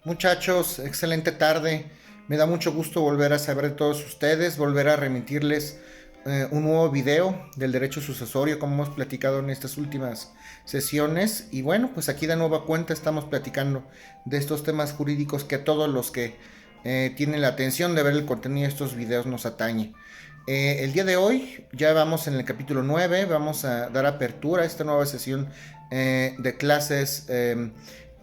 Muchachos, excelente tarde. Me da mucho gusto volver a saber de todos ustedes, volver a remitirles un nuevo video del derecho sucesorio, como hemos platicado en estas últimas sesiones. Y bueno, pues aquí de nueva cuenta estamos platicando de estos temas jurídicos que a todos los que tienen la atención de ver el contenido de estos videos nos atañe. El día de hoy ya vamos en el capítulo 9, vamos a dar apertura a esta nueva sesión de clases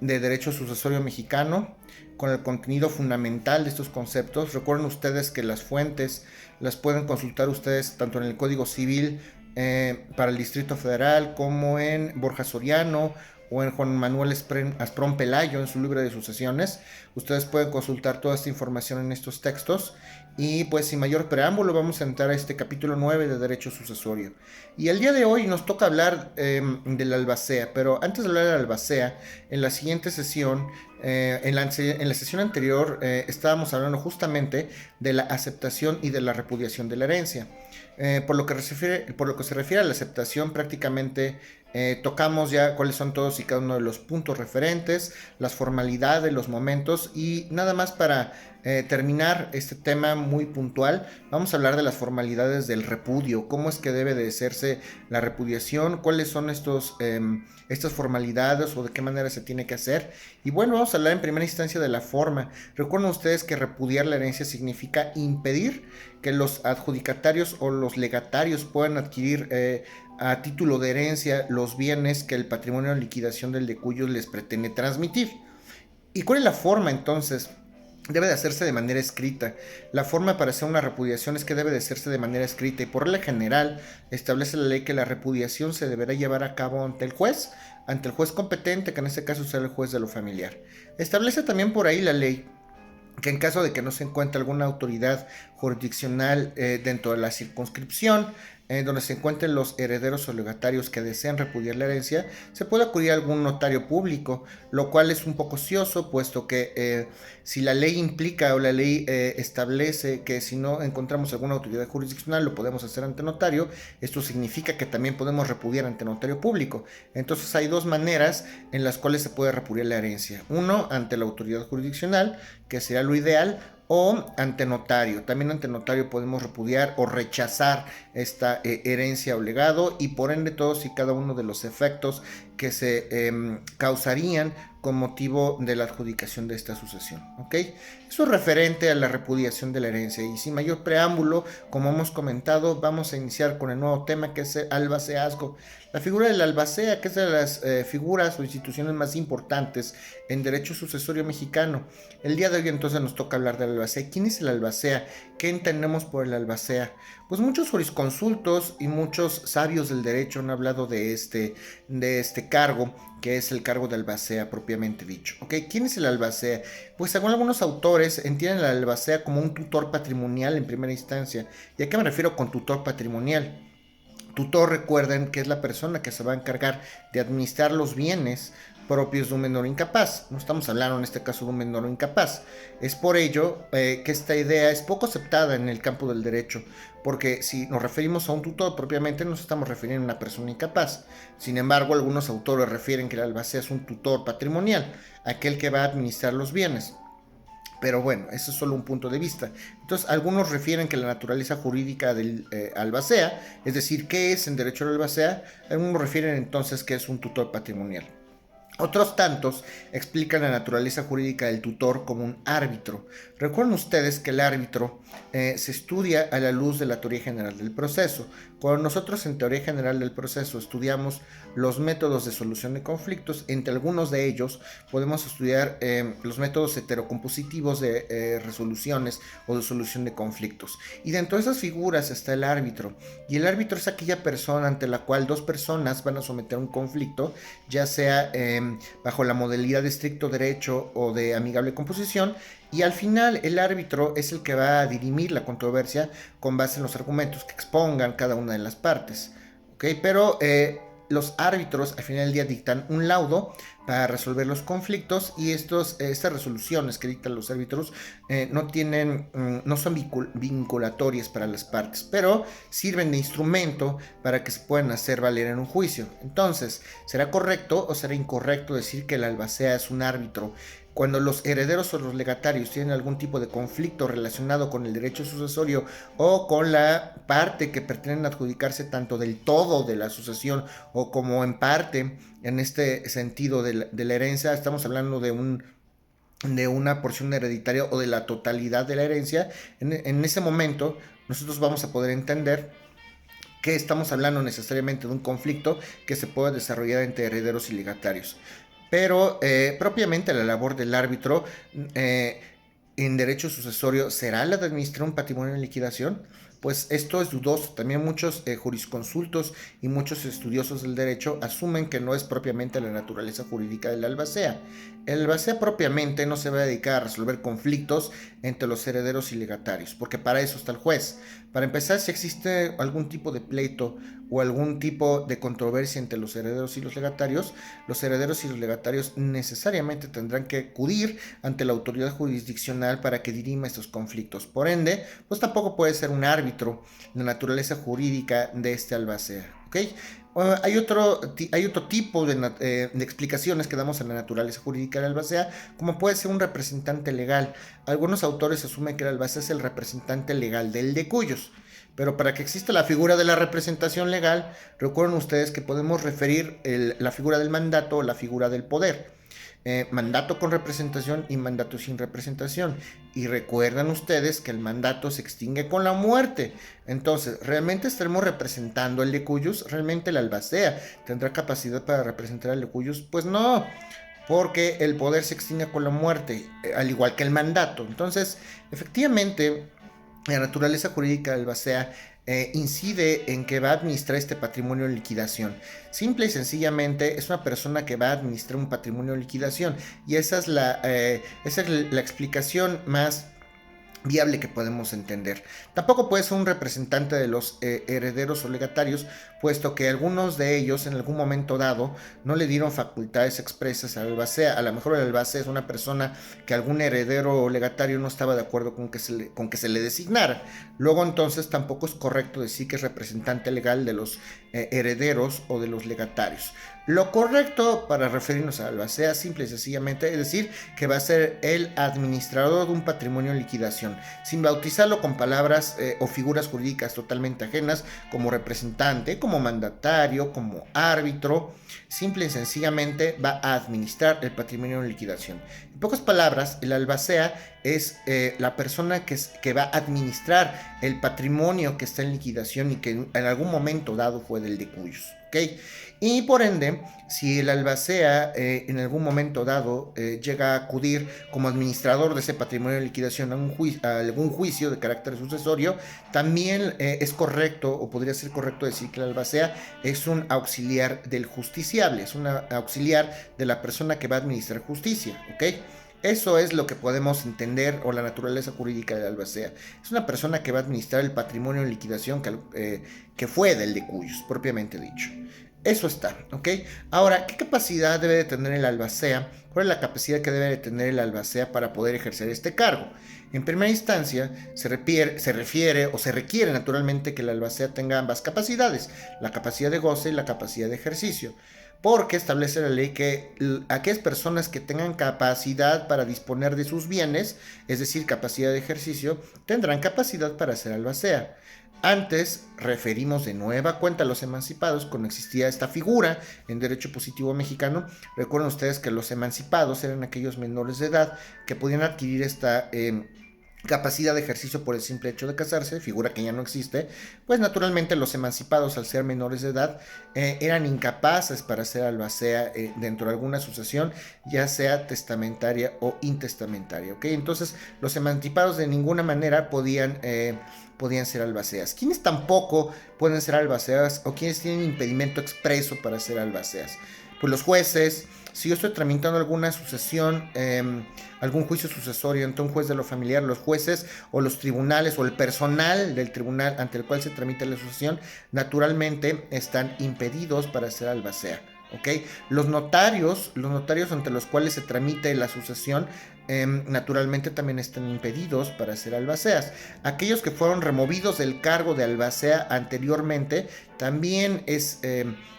de derecho sucesorio mexicano con el contenido fundamental de estos conceptos. Recuerden ustedes que las fuentes las pueden consultar ustedes tanto en el Código Civil para el Distrito Federal como en Borja Soriano o en Juan Manuel Asprón Pelayo en su libro de sucesiones. Ustedes pueden consultar toda esta información en estos textos. Y pues sin mayor preámbulo vamos a entrar a este capítulo 9 de Derecho Sucesorio. Y el día de hoy nos toca hablar de la albacea, pero antes de hablar de la albacea, en la siguiente sesión, en la sesión anterior, estábamos hablando justamente de la aceptación y de la repudiación de la herencia. Por lo que se refiere a la aceptación, prácticamente tocamos ya cuáles son todos y cada uno de los puntos referentes, las formalidades, los momentos, y nada más para terminar este tema muy puntual, vamos a hablar de las formalidades del repudio, cómo es que debe de hacerse la repudiación, cuáles son estas formalidades o de qué manera se tiene que hacer. Y bueno, vamos a hablar en primera instancia de la forma. Recuerden ustedes que repudiar la herencia significa impedir que los adjudicatarios o los legatarios puedan adquirir a título de herencia los bienes que el patrimonio en liquidación del de cuyos les pretende transmitir. ¿Y cuál es la forma entonces? Debe de hacerse de manera escrita. La forma para hacer una repudiación es que debe de hacerse de manera escrita y por regla general establece la ley que la repudiación se deberá llevar a cabo ante el juez competente, que en este caso será el juez de lo familiar. Establece también por ahí la ley que en caso de que no se encuentre alguna autoridad jurisdiccional dentro de la circunscripción, donde se encuentren los herederos o legatarios que desean repudiar la herencia, se puede acudir a algún notario público, lo cual es un poco ocioso, puesto que si la ley implica o la ley establece que si no encontramos alguna autoridad jurisdiccional lo podemos hacer ante notario, esto significa que también podemos repudiar ante notario público. Entonces hay dos maneras en las cuales se puede repudiar la herencia. Uno, ante la autoridad jurisdiccional, que sería lo ideal, o ante notario. También ante notario podemos repudiar o rechazar esta herencia o legado y por ende todos y cada uno de los efectos que se causarían con motivo de la adjudicación de esta sucesión. ¿Ok? Eso es referente a la repudiación de la herencia y sin mayor preámbulo, como hemos comentado, vamos a iniciar con el nuevo tema que es el albaceazgo. La figura del albacea, que es de las figuras o instituciones más importantes en derecho sucesorio mexicano. El día de hoy entonces nos toca hablar del albacea. ¿Quién es el albacea? ¿Qué entendemos por el albacea? Pues muchos jurisconsultos y muchos sabios del derecho han hablado de este cargo, que es el cargo de albacea propiamente dicho. ¿Ok? ¿Quién es el albacea? Pues según algunos autores entienden el albacea como un tutor patrimonial en primera instancia. ¿Y a qué me refiero con tutor patrimonial? Tutor, recuerden que es la persona que se va a encargar de administrar los bienes propios de un menor incapaz. No estamos hablando en este caso de un menor incapaz. Es por ello que esta idea es poco aceptada en el campo del derecho, porque si nos referimos a un tutor propiamente nos estamos refiriendo a una persona incapaz. Sin embargo, algunos autores refieren que el albacea es un tutor patrimonial, aquel que va a administrar los bienes. Pero bueno, eso es solo un punto de vista. Entonces, algunos refieren que la naturaleza jurídica del albacea, es decir, ¿qué es en derecho al albacea? Algunos refieren entonces que es un tutor patrimonial. Otros tantos explican la naturaleza jurídica del tutor como un árbitro. Recuerden ustedes que el árbitro se estudia a la luz de la teoría general del proceso. Cuando nosotros en teoría general del proceso estudiamos los métodos de solución de conflictos, entre algunos de ellos podemos estudiar los métodos heterocompositivos de resoluciones o de solución de conflictos. Y dentro de esas figuras está el árbitro. Y el árbitro es aquella persona ante la cual dos personas van a someter un conflicto, ya sea bajo la modalidad de estricto derecho o de amigable composición, y al final el árbitro es el que va a dirimir la controversia con base en los argumentos que expongan cada una de las partes. ¿Okay? Pero los árbitros al final del día dictan un laudo para resolver los conflictos y estas resoluciones que dictan los árbitros no son vinculatorias para las partes, pero sirven de instrumento para que se puedan hacer valer en un juicio. Entonces, ¿será correcto o será incorrecto decir que el albacea es un árbitro Cuando los herederos o los legatarios tienen algún tipo de conflicto relacionado con el derecho sucesorio o con la parte que pretenden adjudicarse tanto del todo de la sucesión o como en parte, en este sentido de la herencia, estamos hablando de una porción hereditaria o de la totalidad de la herencia, en ese momento nosotros vamos a poder entender que estamos hablando necesariamente de un conflicto que se puede desarrollar entre herederos y legatarios. Pero propiamente la labor del árbitro en derecho sucesorio será la de administrar un patrimonio en liquidación. Pues esto es dudoso. También muchos jurisconsultos y muchos estudiosos del derecho asumen que no es propiamente la naturaleza jurídica del albacea. El albacea propiamente no se va a dedicar a resolver conflictos entre los herederos y legatarios, porque para eso está el juez. Para empezar, si existe algún tipo de pleito o algún tipo de controversia entre los herederos y los herederos y los legatarios necesariamente tendrán que acudir ante la autoridad jurisdiccional para que dirima estos conflictos. Por ende, pues tampoco puede ser un árbitro la naturaleza jurídica de este albacea. ¿Okay? Hay otro tipo de explicaciones que damos a la naturaleza jurídica del albacea, como puede ser un representante legal. Algunos autores asumen que el albacea es el representante legal del de cuyos. Pero para que exista la figura de la representación legal, recuerden ustedes que podemos referir la figura del mandato o la figura del poder. Mandato con representación y mandato sin representación. Y recuerdan ustedes que el mandato se extingue con la muerte. Entonces, ¿realmente estaremos representando el de cuyos? ¿Realmente el albacea tendrá capacidad para representar al de cuyos? Pues no, porque el poder se extingue con la muerte, al igual que el mandato. Entonces, efectivamente, la naturaleza jurídica del albacea incide en que va a administrar este patrimonio en liquidación. Simple y sencillamente es una persona que va a administrar un patrimonio en liquidación, y esa es la explicación más viable que podemos entender. Tampoco puede ser un representante de los herederos o legatarios, puesto que algunos de ellos en algún momento dado no le dieron facultades expresas al albacea. A lo mejor el albacea es una persona que algún heredero o legatario no estaba de acuerdo con que se le designara. Luego entonces tampoco es correcto decir que es representante legal de los herederos o de los legatarios. Lo correcto para referirnos al albacea simple y sencillamente es decir que va a ser el administrador de un patrimonio en liquidación, sin bautizarlo con palabras o figuras jurídicas totalmente ajenas, como representante, como mandatario, como árbitro. Simple y sencillamente va a administrar el patrimonio en liquidación. En pocas palabras, el albacea es la persona que va a administrar el patrimonio que está en liquidación y que en algún momento dado fue del de cuyos. ¿Okay? Y por ende, si el albacea en algún momento dado llega a acudir como administrador de ese patrimonio de liquidación a algún juicio de carácter sucesorio, también es correcto o podría ser correcto decir que el albacea es un auxiliar del justiciable, es un auxiliar de la persona que va a administrar justicia, ¿ok? Eso es lo que podemos entender, o la naturaleza jurídica del albacea. Es una persona que va a administrar el patrimonio en liquidación que fue del de cuyos, propiamente dicho. Eso está, ¿ok? Ahora, ¿qué capacidad debe de tener el albacea? ¿Cuál es la capacidad que debe de tener el albacea para poder ejercer este cargo? En primera instancia, se refiere o se requiere naturalmente que el albacea tenga ambas capacidades, la capacidad de goce y la capacidad de ejercicio, porque establece la ley que aquellas personas que tengan capacidad para disponer de sus bienes, es decir, capacidad de ejercicio, tendrán capacidad para ser albacea. Antes referimos de nueva cuenta a los emancipados cuando existía esta figura en derecho positivo mexicano. Recuerden ustedes que los emancipados eran aquellos menores de edad que podían adquirir esta capacidad de ejercicio por el simple hecho de casarse, figura que ya no existe. Pues naturalmente los emancipados, al ser menores de edad, eran incapaces para ser albacea dentro de alguna sucesión, ya sea testamentaria o intestamentaria, ¿ok? Entonces los emancipados de ninguna manera podían ser albaceas. ¿Quiénes tampoco pueden ser albaceas o quienes tienen impedimento expreso para ser albaceas? Pues los jueces. Si yo estoy tramitando alguna sucesión, algún juicio sucesorio ante un juez de lo familiar, los jueces o los tribunales o el personal del tribunal ante el cual se tramita la sucesión, naturalmente están impedidos para ser albacea. ¿Okay? Los notarios ante los cuales se tramite la sucesión, naturalmente también están impedidos para ser albaceas. Aquellos que fueron removidos del cargo de albacea anteriormente, también es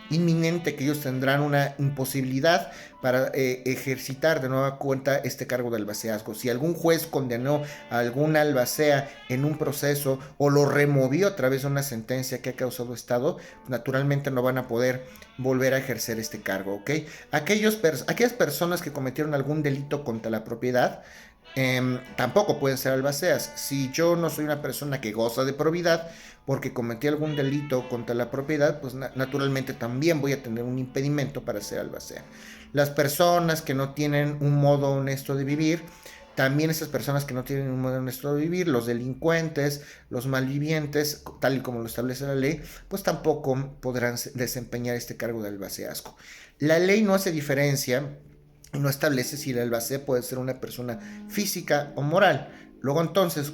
inminente que ellos tendrán una imposibilidad para ejercitar de nueva cuenta este cargo de albaceazgo. Si algún juez condenó a algún albacea en un proceso o lo removió a través de una sentencia que ha causado estado, naturalmente no van a poder volver a ejercer este cargo, ¿ok? Aquellas personas que cometieron algún delito contra la propiedad, tampoco pueden ser albaceas. Si yo no soy una persona que goza de probidad porque cometí algún delito contra la propiedad, pues naturalmente también voy a tener un impedimento para ser albacea. Las personas que no tienen un modo honesto de vivir, también esas personas que no tienen un modo honesto de vivir, los delincuentes, los malvivientes, tal y como lo establece la ley, pues tampoco podrán desempeñar este cargo de albaceazgo. La ley no hace diferencia, no establece si el albacea puede ser una persona física o moral. Luego entonces,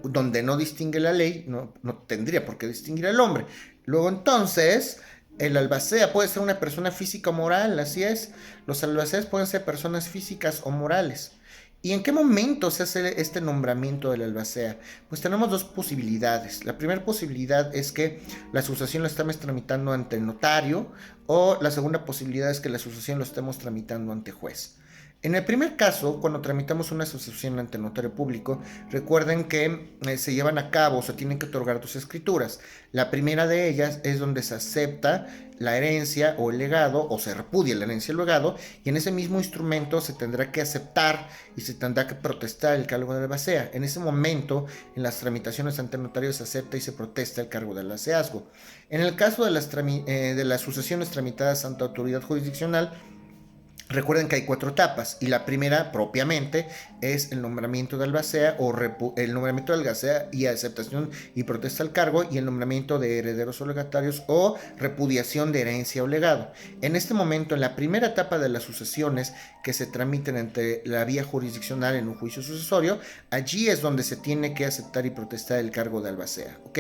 donde no distingue la ley, no tendría por qué distinguir al hombre. Luego entonces, el albacea puede ser una persona física o moral, así es. Los albaceas pueden ser personas físicas o morales. ¿Y en qué momento se hace este nombramiento del albacea? Pues tenemos dos posibilidades. La primera posibilidad es que la asociación lo estamos tramitando ante el notario, o la segunda posibilidad es que la asociación lo estemos tramitando ante juez. En el primer caso, cuando tramitamos una asociación ante el notario público, recuerden que se llevan a cabo, se tienen que otorgar dos escrituras. La primera de ellas es donde se acepta la herencia o el legado, o se repudia la herencia o el legado, y en ese mismo instrumento se tendrá que aceptar y se tendrá que protestar el cargo de albacea. En ese momento, en las tramitaciones ante el notario se acepta y se protesta el cargo de albaceazgo. En el caso de las sucesiones tramitadas ante autoridad jurisdiccional, recuerden que hay 4 etapas, y la primera propiamente es el nombramiento de albacea o el nombramiento de albacea y aceptación y protesta al cargo, y el nombramiento de herederos o legatarios o repudiación de herencia o legado. En este momento, en la primera etapa de las sucesiones que se tramiten entre la vía jurisdiccional en un juicio sucesorio, allí es donde se tiene que aceptar y protestar el cargo de albacea, ¿ok?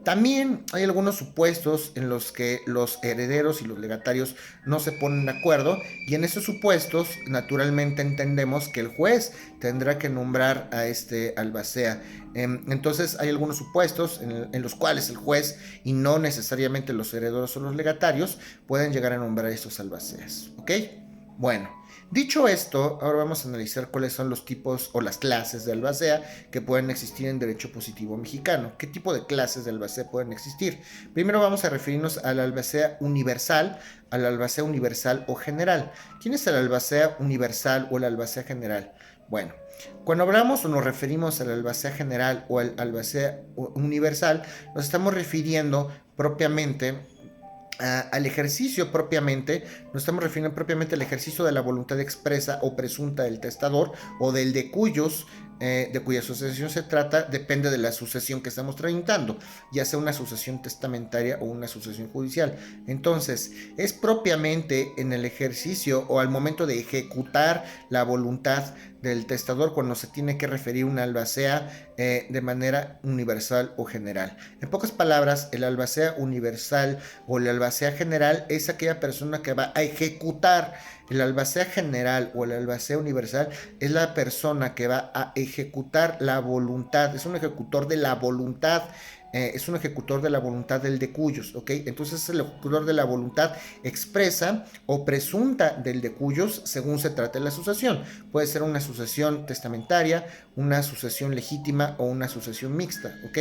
También hay algunos supuestos en los que los herederos y los legatarios no se ponen de acuerdo, y en esos supuestos naturalmente entendemos que el juez tendrá que nombrar a este albacea. Entonces hay algunos supuestos en los cuales el juez, y no necesariamente los herederos o los legatarios, pueden llegar a nombrar a estos albaceas, ¿ok? Bueno, dicho esto, ahora vamos a analizar cuáles son los tipos o las clases de albacea que pueden existir en derecho positivo mexicano. ¿Qué tipo de clases de albacea pueden existir? Primero vamos a referirnos al albacea universal, o general. ¿Quién es el albacea universal o el albacea general? Bueno, cuando hablamos o nos referimos al albacea general o al albacea universal, nos estamos refiriendo propiamente al ejercicio propiamente, nos estamos refiriendo propiamente al ejercicio de la voluntad expresa o presunta del testador o del de cuya sucesión se trata, depende de la sucesión que estamos tramitando, ya sea una sucesión testamentaria o una sucesión judicial. Entonces, es propiamente en el ejercicio o al momento de ejecutar la voluntad del testador cuando se tiene que referir una albacea de manera universal o general. En pocas palabras, el albacea universal o el albacea general es aquella persona que va a ejecutar. El albacea general o el albacea universal es la persona que va a ejecutar la voluntad, es un ejecutor de la voluntad. Es un ejecutor de la voluntad del de cuyos, ¿ok? Entonces es el ejecutor de la voluntad expresa o presunta del de cuyos según se trate la sucesión. Puede ser una sucesión testamentaria, una sucesión legítima o una sucesión mixta, ¿ok?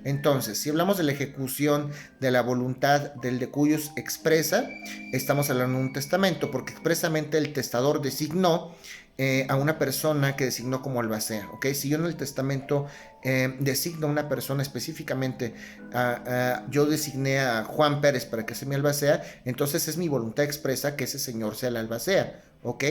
Entonces, si hablamos de la ejecución de la voluntad del de cuyos expresa, estamos hablando de un testamento, porque expresamente el testador designó a una persona que designó como albacea, ¿ok? Si yo en el testamento designo a una persona específicamente, yo designé a Juan Pérez para que sea mi albacea, entonces es mi voluntad expresa que ese señor sea el albacea, ¿ok?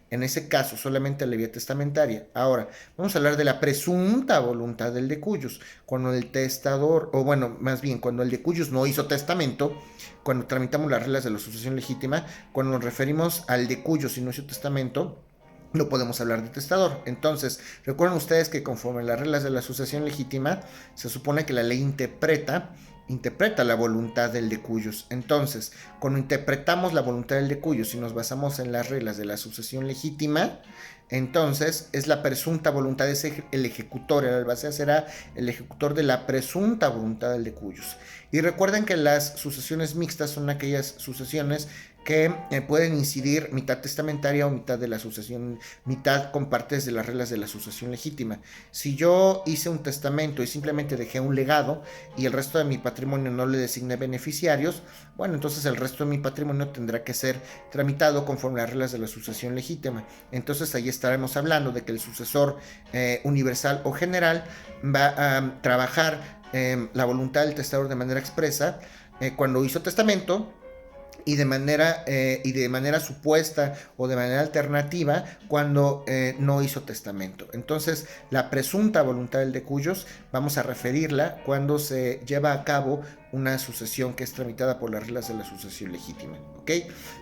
En ese caso, solamente la vía testamentaria. Ahora, vamos a hablar de la presunta voluntad del de cuyos. Cuando el testador, o bueno, más bien, cuando el de cuyos no hizo testamento, cuando tramitamos las reglas de la sucesión legítima, cuando nos referimos al de cuyos y no hizo testamento, no podemos hablar de testador. Entonces, recuerden ustedes que conforme las reglas de la sucesión legítima, se supone que la ley interpreta interpreta la voluntad del de cuyos. Entonces, cuando interpretamos la voluntad del de cuyos y nos basamos en las reglas de la sucesión legítima, entonces es la presunta voluntad, es el ejecutor, el albacea será el ejecutor de la presunta voluntad del de cuyos. Y recuerden que las sucesiones mixtas son aquellas sucesiones que pueden incidir mitad testamentaria o mitad de la sucesión, mitad con partes de las reglas de la sucesión legítima. Si yo hice un testamento y simplemente dejé un legado y el resto de mi patrimonio no le designé beneficiarios, bueno, entonces el resto de mi patrimonio tendrá que ser tramitado conforme a las reglas de la sucesión legítima. Entonces ahí estaremos hablando de que el sucesor universal o general va a trabajar la voluntad del testador de manera expresa cuando hizo testamento, y de manera supuesta o de manera alternativa cuando no hizo testamento. Entonces, la presunta voluntad del de cuyos vamos a referirla cuando se lleva a cabo una sucesión que es tramitada por las reglas de la sucesión legítima. ¿Ok?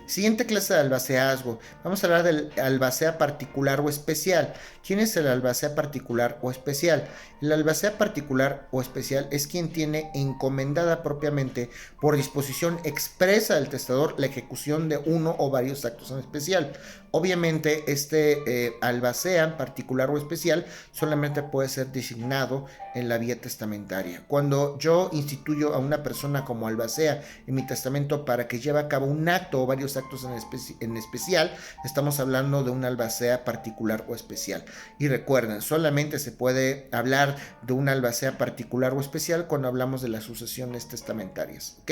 Siguiente clase de albaceazgo. Vamos a hablar del albacea particular o especial. ¿Quién es el albacea particular o especial? El albacea particular o especial es quien tiene encomendada propiamente por disposición expresa del testador la ejecución de uno o varios actos en especial. Obviamente este albacea particular o especial solamente puede ser designado en la vía testamentaria. Cuando yo instituyo a una persona como albacea en mi testamento para que lleve a cabo un acto o varios actos en especial, estamos hablando de un albacea particular o especial. Y recuerden, solamente se puede hablar de un albacea particular o especial cuando hablamos de las sucesiones testamentarias. ¿Ok?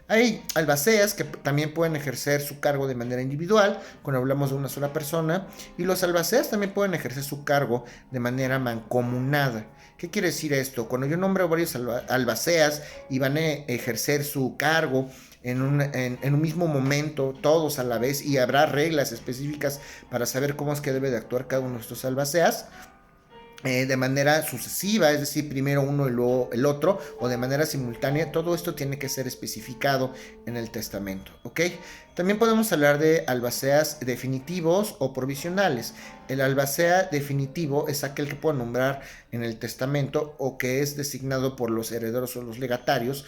Hay albaceas que también pueden ejercer su cargo de manera individual cuando hablamos de una sola persona, y los albaceas también pueden ejercer su cargo de manera mancomunada. ¿Qué quiere decir esto? Cuando yo nombro varios albaceas y van a ejercer su cargo en un mismo momento, todos a la vez, y habrá reglas específicas para saber cómo es que debe de actuar cada uno de estos albaceas, de manera sucesiva, es decir, primero uno y luego el otro, o de manera simultánea, todo esto tiene que ser especificado en el testamento, ¿ok? También podemos hablar de albaceas definitivos o provisionales. El albacea definitivo es aquel que puedo nombrar en el testamento o que es designado por los herederos o los legatarios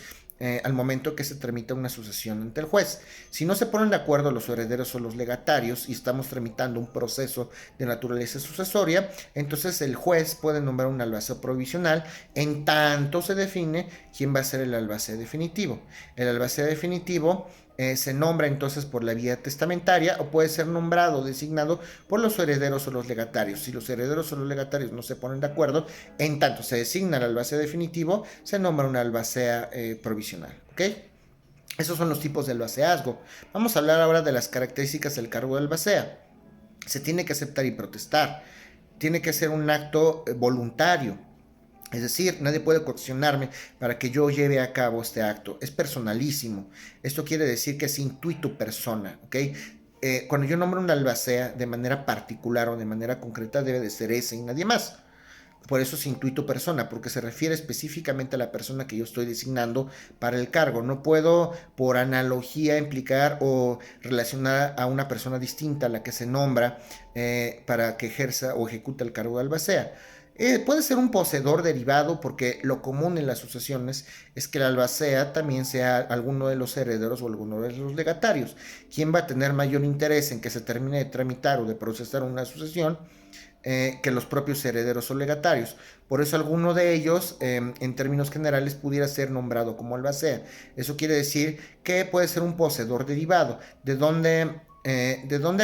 al momento que se tramita una sucesión ante el juez. Si no se ponen de acuerdo los herederos o los legatarios y estamos tramitando un proceso de naturaleza sucesoria, entonces el juez puede nombrar un albacea provisional en tanto se define quién va a ser el albacea definitivo. El albacea definitivo se nombra entonces por la vía testamentaria o puede ser nombrado o designado por los herederos o los legatarios. Si los herederos o los legatarios no se ponen de acuerdo, en tanto se designa el albacea definitivo, se nombra un albacea provisional. ¿Ok? Esos son los tipos de albaceazgo. Vamos a hablar ahora de las características del cargo de albacea. Se tiene que aceptar y protestar. Tiene que ser un acto voluntario. Es decir, nadie puede coaccionarme para que yo lleve a cabo este acto. Es personalísimo. Esto quiere decir que es intuito persona, ¿ok? Cuando yo nombro una albacea de manera particular o de manera concreta, debe de ser ese y nadie más. Por eso es intuito persona, porque se refiere específicamente a la persona que yo estoy designando para el cargo. No puedo, por analogía, implicar o relacionar a una persona distinta a la que se nombra para que ejerza o ejecute el cargo de albacea. Puede ser un poseedor derivado porque lo común en las sucesiones es que el albacea también sea alguno de los herederos o alguno de los legatarios. ¿Quién va a tener mayor interés en que se termine de tramitar o de procesar una sucesión que los propios herederos o legatarios? Por eso alguno de ellos, en términos generales, pudiera ser nombrado como albacea. Eso quiere decir que puede ser un poseedor derivado. ¿De dónde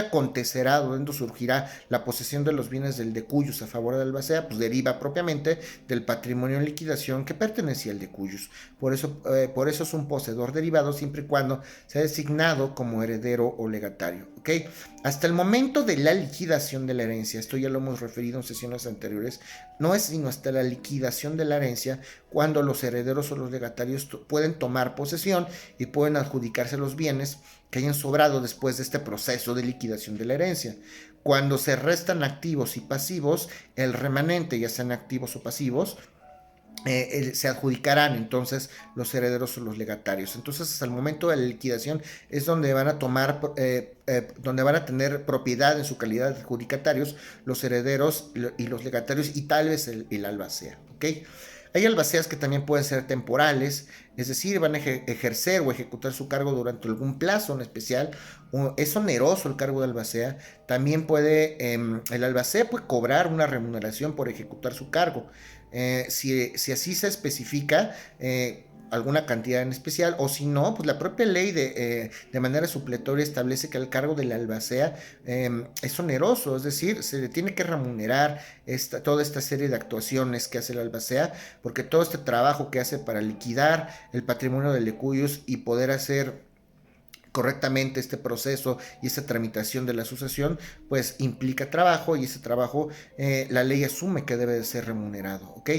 acontecerá, de dónde surgirá la posesión de los bienes del de cuyos a favor del albacea? Pues deriva propiamente del patrimonio en liquidación que pertenecía al de cuyos. Por eso es un poseedor derivado siempre y cuando sea designado como heredero o legatario. ¿Ok? Hasta el momento de la liquidación de la herencia, esto ya lo hemos referido en sesiones anteriores, no es sino hasta la liquidación de la herencia cuando los herederos o los legatarios pueden tomar posesión y pueden adjudicarse los bienes que hayan sobrado después de este proceso de liquidación de la herencia. Cuando se restan activos y pasivos, el remanente, ya sean activos o pasivos, se adjudicarán entonces los herederos o los legatarios. Entonces hasta el momento de la liquidación es donde van a tomar, donde van a tener propiedad en su calidad de adjudicatarios los herederos y los legatarios y tal vez el albacea. ¿Ok? Hay albaceas que también pueden ser temporales, es decir, van a ejercer o ejecutar su cargo durante algún plazo en especial. Es oneroso el cargo de albacea. También el albacea puede cobrar una remuneración por ejecutar su cargo. Si así se especifica, alguna cantidad en especial, o si no, pues la propia ley de manera supletoria establece que el cargo de la albacea es oneroso, es decir, se le tiene que remunerar toda esta serie de actuaciones que hace la albacea, porque todo este trabajo que hace para liquidar el patrimonio de Lecuyos y poder hacer correctamente este proceso y esta tramitación de la sucesión, pues implica trabajo, y ese trabajo la ley asume que debe de ser remunerado, ¿ok?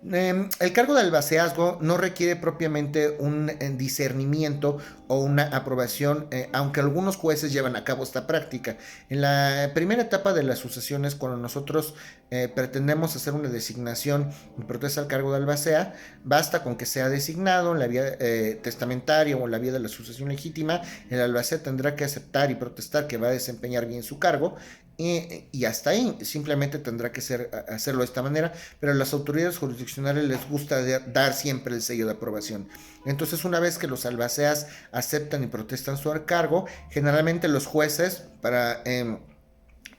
El cargo de albaceazgo no requiere propiamente un discernimiento o una aprobación, aunque algunos jueces llevan a cabo esta práctica. En la primera etapa de las sucesiones, cuando nosotros pretendemos hacer una designación y protesta al cargo de albacea, basta con que sea designado en la vía testamentaria o en la vía de la sucesión legítima. El albacea tendrá que aceptar y protestar que va a desempeñar bien su cargo, y hasta ahí. Simplemente tendrá que hacerlo de esta manera, pero a las autoridades jurisdiccionales les gusta dar siempre el sello de aprobación. Entonces, una vez que los albaceas aceptan y protestan su cargo, generalmente los jueces, para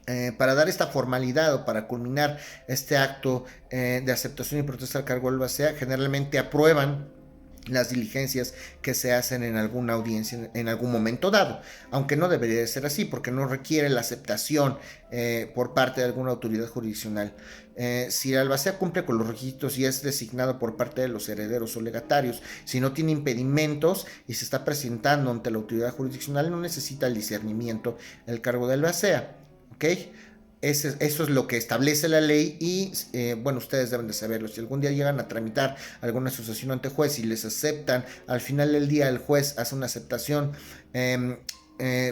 dar esta formalidad o para culminar este acto de aceptación y protesta al cargo del albacea, generalmente aprueban las diligencias que se hacen en alguna audiencia en algún momento dado, aunque no debería de ser así, porque no requiere la aceptación por parte de alguna autoridad jurisdiccional. Si el albacea cumple con los requisitos y es designado por parte de los herederos o legatarios, si no tiene impedimentos y se está presentando ante la autoridad jurisdiccional, no necesita el discernimiento el cargo de albacea, ¿ok? Eso es lo que establece la ley, y bueno, ustedes deben de saberlo. Si algún día llegan a tramitar alguna asociación ante juez y les aceptan, al final del día el juez hace una aceptación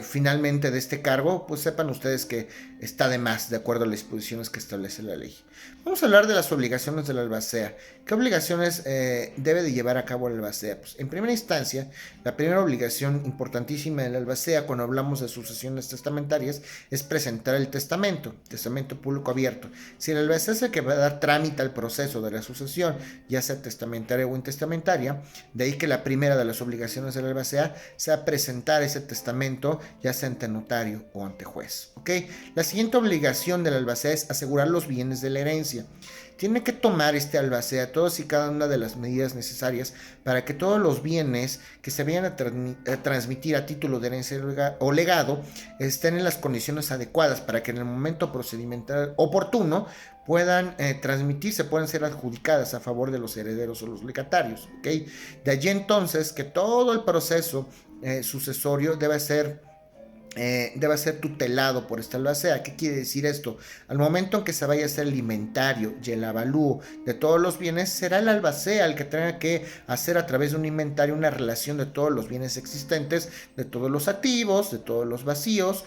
finalmente de este cargo, pues sepan ustedes que está de más, de acuerdo a las disposiciones que establece la ley. Vamos a hablar de las obligaciones del albacea. ¿Qué obligaciones debe de llevar a cabo el albacea? Pues en primera instancia, la primera obligación importantísima del albacea cuando hablamos de sucesiones testamentarias es presentar el testamento público abierto. Si el albacea es el que va a dar trámite al proceso de la sucesión, ya sea testamentaria o intestamentaria, de ahí que la primera de las obligaciones del albacea sea presentar ese testamento, ya sea ante notario o ante juez, ¿ok? La siguiente obligación del albacea es asegurar los bienes de la herencia. Tiene que tomar este albacea todas y cada una de las medidas necesarias para que todos los bienes que se vayan a transmitir a título de herencia o legado estén en las condiciones adecuadas para que en el momento procedimental oportuno puedan transmitirse, puedan ser adjudicadas a favor de los herederos o los legatarios, ¿ok? De allí entonces que todo el proceso sucesorio debe ser tutelado por esta albacea. ¿Qué quiere decir esto? Al momento en que se vaya a hacer el inventario y el avalúo de todos los bienes, será el albacea el que tenga que hacer a través de un inventario una relación de todos los bienes existentes, de todos los activos, de todos los pasivos,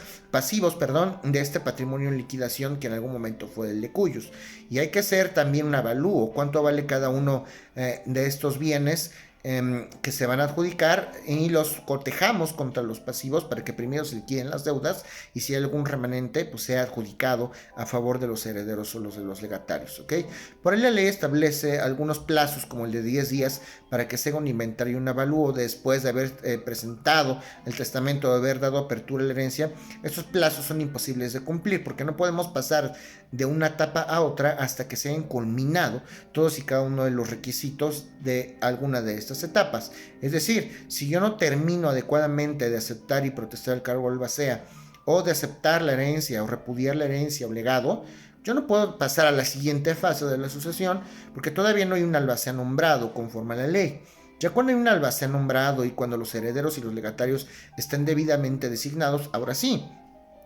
de este patrimonio en liquidación que en algún momento fue del Lecuyos. Y hay que hacer también un avalúo, cuánto vale cada uno de estos bienes que se van a adjudicar, y los cotejamos contra los pasivos para que primero se liquiden las deudas, y si hay algún remanente pues sea adjudicado a favor de los herederos o los de los legatarios, ¿ok? Por ahí la ley establece algunos plazos como el de 10 días para que se haga un inventario y un avalúo después de haber presentado el testamento, de haber dado apertura a la herencia. Estos plazos son imposibles de cumplir porque no podemos pasar de una etapa a otra hasta que se hayan culminado todos y cada uno de los requisitos de alguna de estas etapas. Es decir, si yo no termino adecuadamente de aceptar y protestar el cargo albacea, o de aceptar la herencia o repudiar la herencia o legado, yo no puedo pasar a la siguiente fase de la sucesión porque todavía no hay un albacea nombrado conforme a la ley. Ya cuando hay un albacea nombrado y cuando los herederos y los legatarios estén debidamente designados, ahora sí,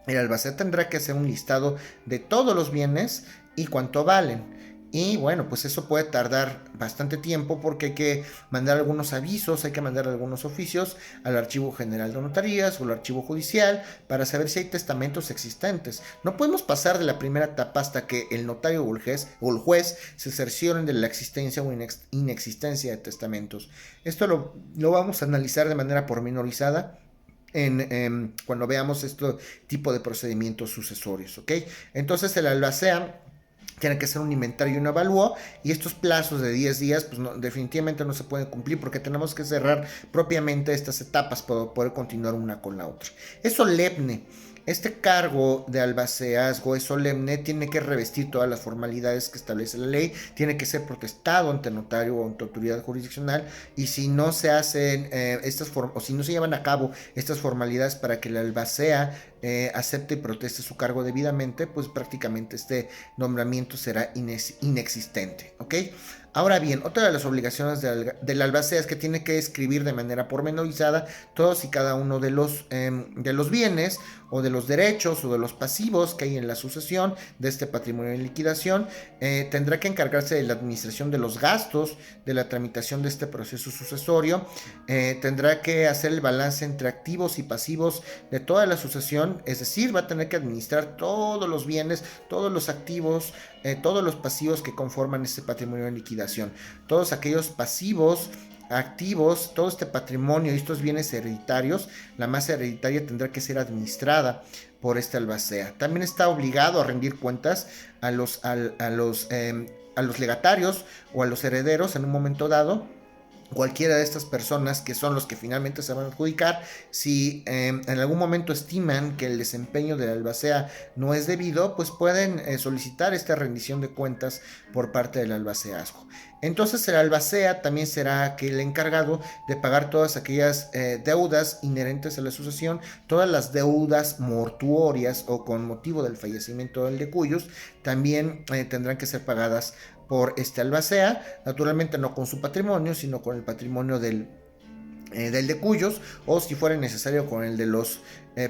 el albacea tendrá que hacer un listado de todos los bienes y cuánto valen. Y bueno, pues eso puede tardar bastante tiempo porque hay que mandar algunos avisos, hay que mandar algunos oficios al Archivo General de Notarías o al Archivo Judicial para saber si hay testamentos existentes. No podemos pasar de la primera etapa hasta que el notario o el juez se cercioren de la existencia o inexistencia de testamentos. Esto lo vamos a analizar de manera pormenorizada cuando veamos este tipo de procedimientos sucesorios, ¿ok? Entonces el albacea tiene que ser un inventario y un avalúo, y estos plazos de 10 días pues no, definitivamente no se pueden cumplir porque tenemos que cerrar propiamente estas etapas para poder continuar una con la otra. Es solemne. Este cargo de albaceazgo es solemne, tiene que revestir todas las formalidades que establece la ley, tiene que ser protestado ante notario o ante autoridad jurisdiccional, y si no se hacen o si no se llevan a cabo estas formalidades para que el albacea acepte y proteste su cargo debidamente, pues prácticamente este nombramiento será inexistente, ¿ok? Ahora bien, otra de las obligaciones del albacea es que tiene que escribir de manera pormenorizada todos y cada uno de los bienes o de los derechos o de los pasivos que hay en la sucesión de este patrimonio en liquidación. Tendrá que encargarse de la administración de los gastos de la tramitación de este proceso sucesorio. Tendrá que hacer el balance entre activos y pasivos de toda la sucesión, es decir, va a tener que administrar todos los bienes, todos los activos, todos los pasivos que conforman este patrimonio en liquidación, todos aquellos pasivos, activos, todo este patrimonio y estos bienes hereditarios, la masa hereditaria tendrá que ser administrada por este albacea. También está obligado a rendir cuentas a los legatarios o a los herederos en un momento dado. Cualquiera de estas personas que son los que finalmente se van a adjudicar, si en algún momento estiman que el desempeño del albacea no es debido, pues pueden solicitar esta rendición de cuentas por parte del albaceazgo. Entonces el albacea también será aquel encargado de pagar todas aquellas deudas inherentes a la sucesión, todas las deudas mortuorias o con motivo del fallecimiento del de cuyos, también tendrán que ser pagadas por este albacea, naturalmente no con su patrimonio, sino con el patrimonio del de cuyos, o si fuera necesario con el de los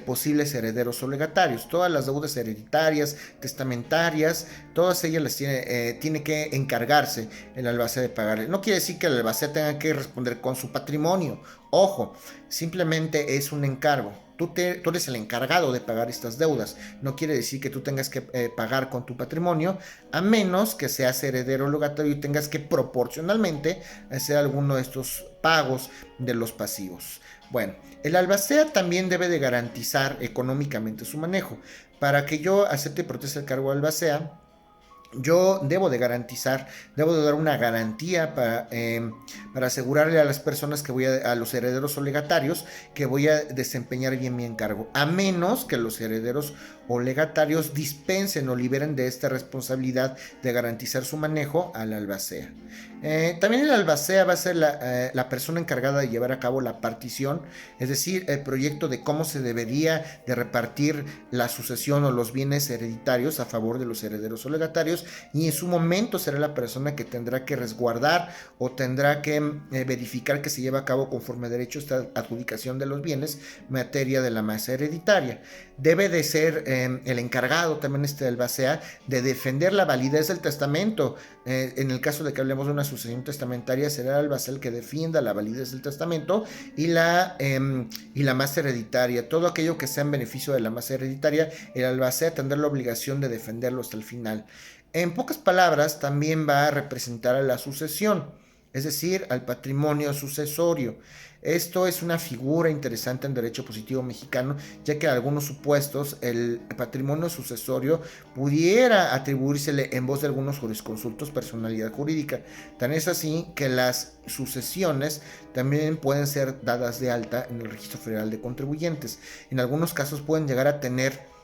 posibles herederos o legatarios. Todas las deudas hereditarias, testamentarias, todas ellas las tiene que encargarse el albacea de pagar. No quiere decir que el albacea tenga que responder con su patrimonio, ojo, simplemente es un encargo. Tú eres el encargado de pagar estas deudas. No quiere decir que tú tengas que pagar con tu patrimonio, a menos que seas heredero o legatario y tengas que proporcionalmente hacer alguno de estos pagos de los pasivos. Bueno, el albacea también debe de garantizar económicamente su manejo. Para que yo acepte y proteste el cargo de albacea, yo debo de dar una garantía para asegurarle a las personas a los herederos o legatarios, que voy a desempeñar bien mi encargo, a menos que los herederos o legatarios dispensen o liberen de esta responsabilidad de garantizar su manejo al albacea. También el albacea va a ser la persona encargada de llevar a cabo la partición, es decir, el proyecto de cómo se debería de repartir la sucesión o los bienes hereditarios a favor de los herederos o legatarios, y en su momento será la persona que tendrá que resguardar o tendrá que verificar que se lleva a cabo conforme a derecho esta adjudicación de los bienes materia de la masa hereditaria. Debe de ser el encargado también este albacea de defender la validez del testamento. En el caso de que hablemos de una sucesión testamentaria, será el albacea el que defienda la validez del testamento y la masa hereditaria. Todo aquello que sea en beneficio de la masa hereditaria, el albacea tendrá la obligación de defenderlo hasta el final. En pocas palabras, también va a representar a la sucesión, es decir, al patrimonio sucesorio. Esto es una figura interesante en derecho positivo mexicano, ya que en algunos supuestos el patrimonio sucesorio pudiera atribuírsele en voz de algunos jurisconsultos personalidad jurídica. Tan es así que las sucesiones también pueden ser dadas de alta en el Registro Federal de Contribuyentes. En algunos casos pueden llegar a tener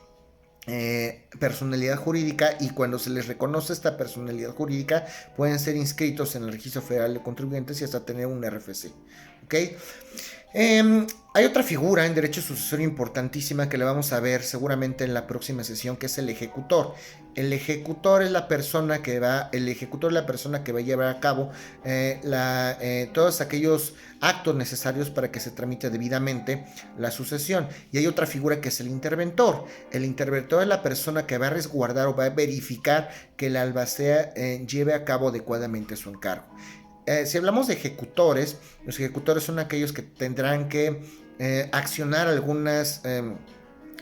personalidad jurídica, y cuando se les reconoce esta personalidad jurídica pueden ser inscritos en el Registro Federal de Contribuyentes y hasta tener un RFC. ¿Ok? Hay otra figura en derecho sucesorio importantísima que la vamos a ver seguramente en la próxima sesión, que es el ejecutor. El ejecutor es la persona que va a llevar a cabo todos aquellos actos necesarios para que se tramite debidamente la sucesión. Y hay otra figura que es el interventor. El interventor es la persona que va a resguardar o va a verificar que el albacea lleve a cabo adecuadamente su encargo. Si hablamos de ejecutores, los ejecutores son aquellos que tendrán que accionar algunas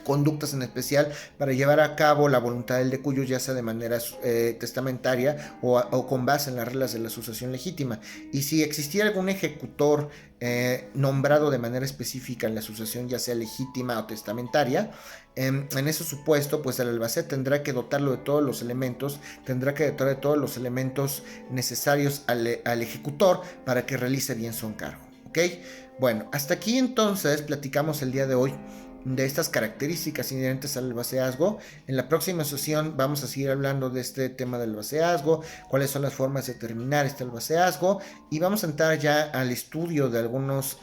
conductas en especial para llevar a cabo la voluntad del decuyo, ya sea de manera testamentaria o con base en las reglas de la sucesión legítima. Y si existiera algún ejecutor nombrado de manera específica en la sucesión, ya sea legítima o testamentaria, en ese supuesto, pues el albacea tendrá que dotarlo de todos los elementos, tendrá que dotar de todos los elementos necesarios al ejecutor para que realice bien su encargo. ¿Ok? Bueno, hasta aquí entonces platicamos el día de hoy de estas características inherentes al albaceazgo. En la próxima sesión vamos a seguir hablando de este tema del albaceazgo, cuáles son las formas de terminar este albaceazgo, y vamos a entrar ya al estudio de algunos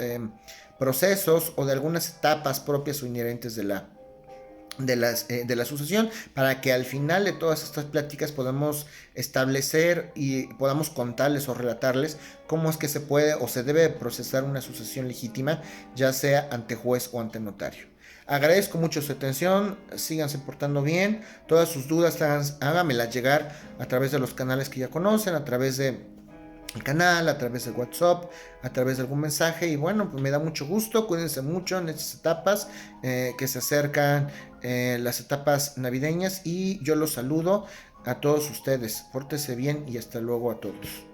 procesos o de algunas etapas propias o inherentes de la sucesión, para que al final de todas estas pláticas podamos establecer y podamos contarles o relatarles cómo es que se puede o se debe procesar una sucesión legítima, ya sea ante juez o ante notario. Agradezco mucho su atención, síganse portando bien, todas sus dudas háganmelas llegar a través de los canales que ya conocen, a través de el canal, a través de WhatsApp, a través de algún mensaje. Y bueno, pues me da mucho gusto, cuídense mucho en estas etapas que se acercan, las etapas navideñas, y yo los saludo a todos ustedes. Pórtense bien y hasta luego a todos.